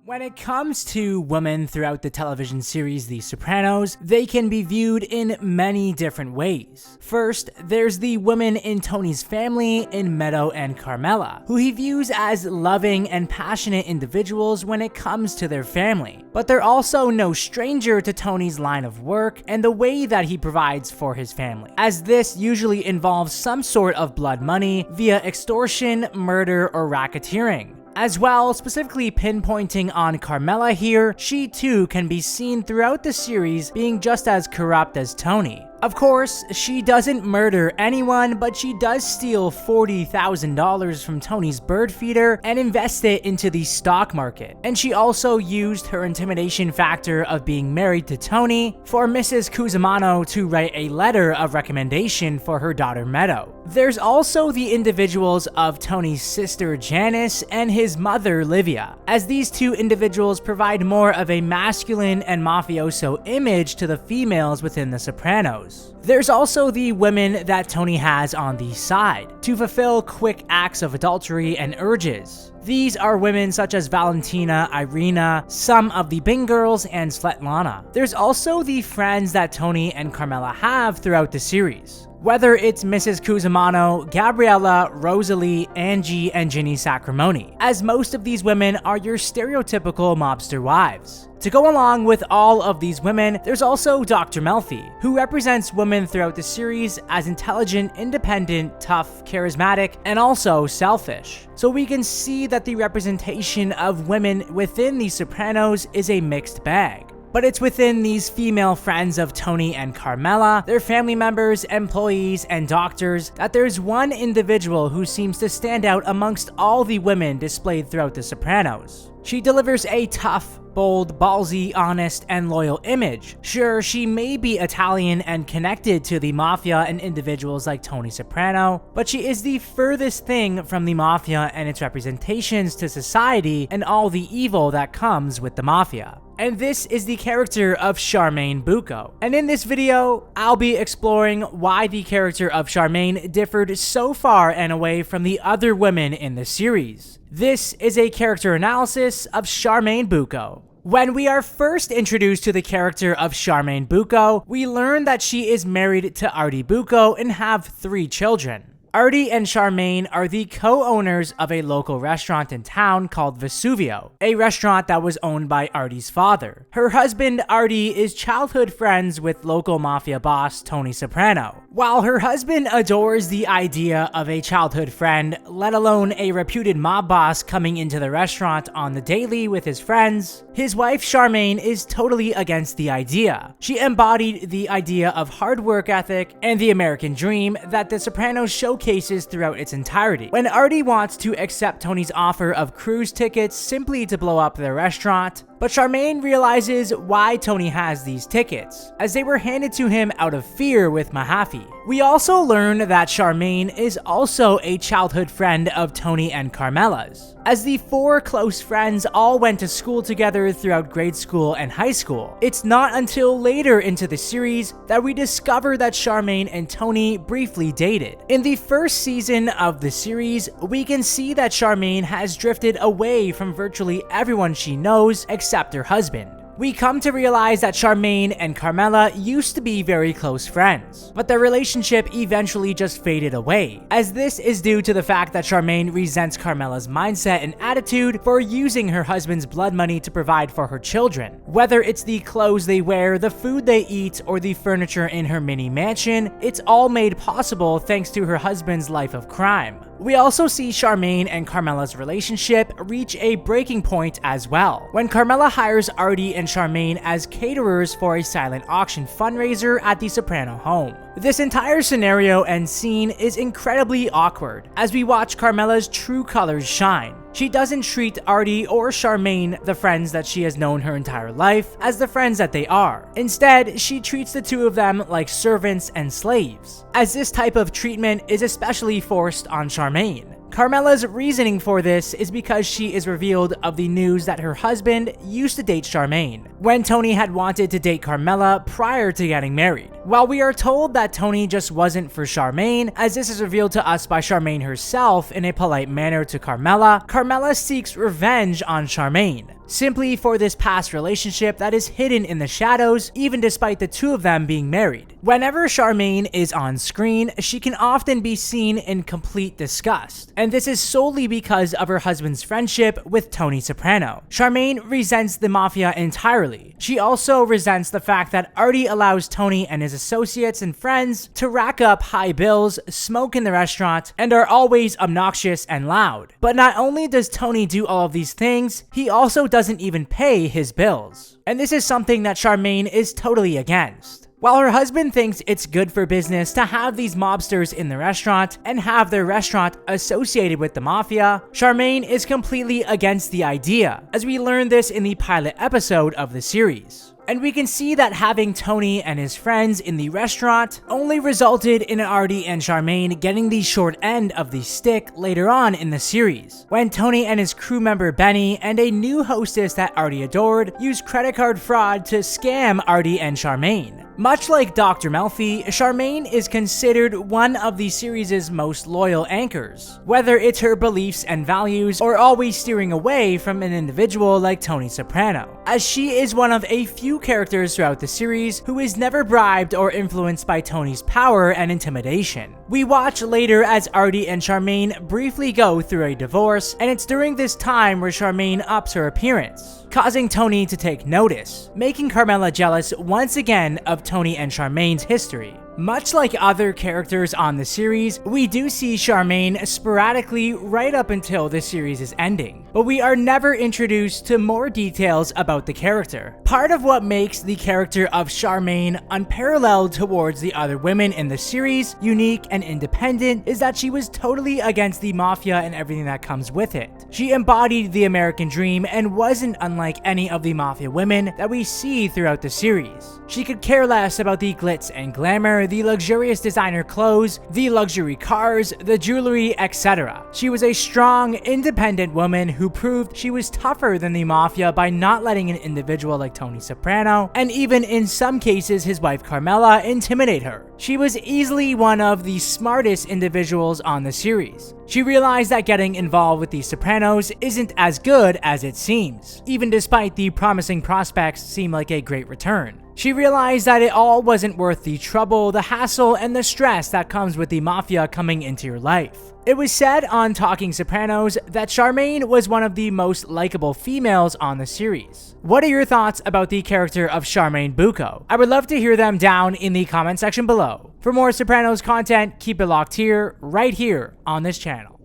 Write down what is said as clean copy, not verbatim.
When it comes to women throughout the television series The Sopranos, they can be viewed in many different ways. First, there's the women in Tony's family in Meadow and Carmela, who he views as loving and passionate individuals when it comes to their family. But they're also no stranger to Tony's line of work and the way that he provides for his family, as this usually involves some sort of blood money via extortion, murder, or racketeering. As well, specifically pinpointing on Carmela here, she too can be seen throughout the series being just as corrupt as Tony. Of course, she doesn't murder anyone, but she does steal $40,000 from Tony's bird feeder and invest it into the stock market. And she also used her intimidation factor of being married to Tony for Mrs. Cusimano to write a letter of recommendation for her daughter Meadow. There's also the individuals of Tony's sister Janice and his mother Livia, as these two individuals provide more of a masculine and mafioso image to the females within The Sopranos. There's also the women that Tony has on the side to fulfill quick acts of adultery and urges. These are women such as Valentina, Irina, some of the Bing girls, and Svetlana. There's also the friends that Tony and Carmela have throughout the series. Whether it's Mrs. Cusimano, Gabriella, Rosalie, Angie, and Ginny Sacrimoni, as most of these women are your stereotypical mobster wives. To go along with all of these women, there's also Dr. Melfi, who represents women throughout the series as intelligent, independent, tough, charismatic, and also selfish. So we can see that the representation of women within The Sopranos is a mixed bag. But it's within these female friends of Tony and Carmela, their family members, employees, and doctors, that there's one individual who seems to stand out amongst all the women displayed throughout The Sopranos. She delivers a tough, bold, ballsy, honest, and loyal image. Sure, she may be Italian and connected to the Mafia and individuals like Tony Soprano, but she is the furthest thing from the Mafia and its representations to society and all the evil that comes with the Mafia. And this is the character of Charmaine Bucco. And in this video, I'll be exploring why the character of Charmaine differed so far and away from the other women in the series. This is a character analysis of Charmaine Bucco. When we are first introduced to the character of Charmaine Bucco, we learn that she is married to Artie Bucco and have 3 children. Artie and Charmaine are the co-owners of a local restaurant in town called Vesuvio, a restaurant that was owned by Artie's father. Her husband, Artie, is childhood friends with local mafia boss Tony Soprano. While her husband adores the idea of a childhood friend, let alone a reputed mob boss coming into the restaurant on the daily with his friends, his wife Charmaine is totally against the idea. She embodied the idea of hard work ethic and the American dream that The Sopranos showcases throughout its entirety. When Artie wants to accept Tony's offer of cruise tickets simply to blow up their restaurant, but Charmaine realizes why Tony has these tickets, as they were handed to him out of fear with Mafia. We also learn that Charmaine is also a childhood friend of Tony and Carmela's, as the 4 close friends all went to school together throughout grade school and high school. It's not until later into the series that we discover that Charmaine and Tony briefly dated. In the first season of the series, we can see that Charmaine has drifted away from virtually everyone she knows except her husband. We come to realize that Charmaine and Carmela used to be very close friends, but their relationship eventually just faded away, as this is due to the fact that Charmaine resents Carmela's mindset and attitude for using her husband's blood money to provide for her children. Whether it's the clothes they wear, the food they eat, or the furniture in her mini mansion, it's all made possible thanks to her husband's life of crime. We also see Charmaine and Carmela's relationship reach a breaking point as well, when Carmela hires Artie and Charmaine as caterers for a silent auction fundraiser at the Soprano home. This entire scenario and scene is incredibly awkward, as we watch Carmela's true colors shine. She doesn't treat Artie or Charmaine, the friends that she has known her entire life, as the friends that they are. Instead, she treats the two of them like servants and slaves, as this type of treatment is especially forced on Charmaine. Carmela's reasoning for this is because she is revealed of the news that her husband used to date Charmaine, when Tony had wanted to date Carmela prior to getting married. While we are told that Tony just wasn't for Charmaine, as this is revealed to us by Charmaine herself in a polite manner to Carmela, Carmela seeks revenge on Charmaine, simply for this past relationship that is hidden in the shadows, even despite the two of them being married. Whenever Charmaine is on screen, she can often be seen in complete disgust, and this is solely because of her husband's friendship with Tony Soprano. Charmaine resents the Mafia entirely. She also resents the fact that Artie allows Tony and his associates and friends to rack up high bills, smoke in the restaurant, and are always obnoxious and loud. But not only does Tony do all of these things, he also doesn't even pay his bills. And this is something that Charmaine is totally against. While her husband thinks it's good for business to have these mobsters in the restaurant and have their restaurant associated with the Mafia, Charmaine is completely against the idea, as we learn this in the pilot episode of the series. And we can see that having Tony and his friends in the restaurant only resulted in Artie and Charmaine getting the short end of the stick later on in the series, when Tony and his crew member Benny and a new hostess that Artie adored used credit card fraud to scam Artie and Charmaine. Much like Dr. Melfi, Charmaine is considered one of the series' most loyal anchors, whether it's her beliefs and values or always steering away from an individual like Tony Soprano, as she is one of a few characters throughout the series who is never bribed or influenced by Tony's power and intimidation. We watch later as Artie and Charmaine briefly go through a divorce, and it's during this time where Charmaine ups her appearance, causing Tony to take notice, making Carmela jealous once again of Tony and Charmaine's history. Much like other characters on the series, we do see Charmaine sporadically right up until the series' ending, but we are never introduced to more details about the character. Part of what makes the character of Charmaine unparalleled towards the other women in the series, unique and independent, is that she was totally against the Mafia and everything that comes with it. She embodied the American dream and wasn't unlike any of the Mafia women that we see throughout the series. She could care less about the glitz and glamour, the luxurious designer clothes, the luxury cars, the jewelry, etc. She was a strong, independent woman who proved she was tougher than the Mafia by not letting an individual like Tony Soprano, and even in some cases his wife Carmela, intimidate her. She was easily one of the smartest individuals on the series. She realized that getting involved with the Sopranos isn't as good as it seems, even despite the promising prospects seem like a great return. She realized that it all wasn't worth the trouble, the hassle, and the stress that comes with the Mafia coming into your life. It was said on Talking Sopranos that Charmaine was one of the most likable females on the series. What are your thoughts about the character of Charmaine Bucco? I would love to hear them down in the comment section below. For more Sopranos content, keep it locked here, right here on this channel.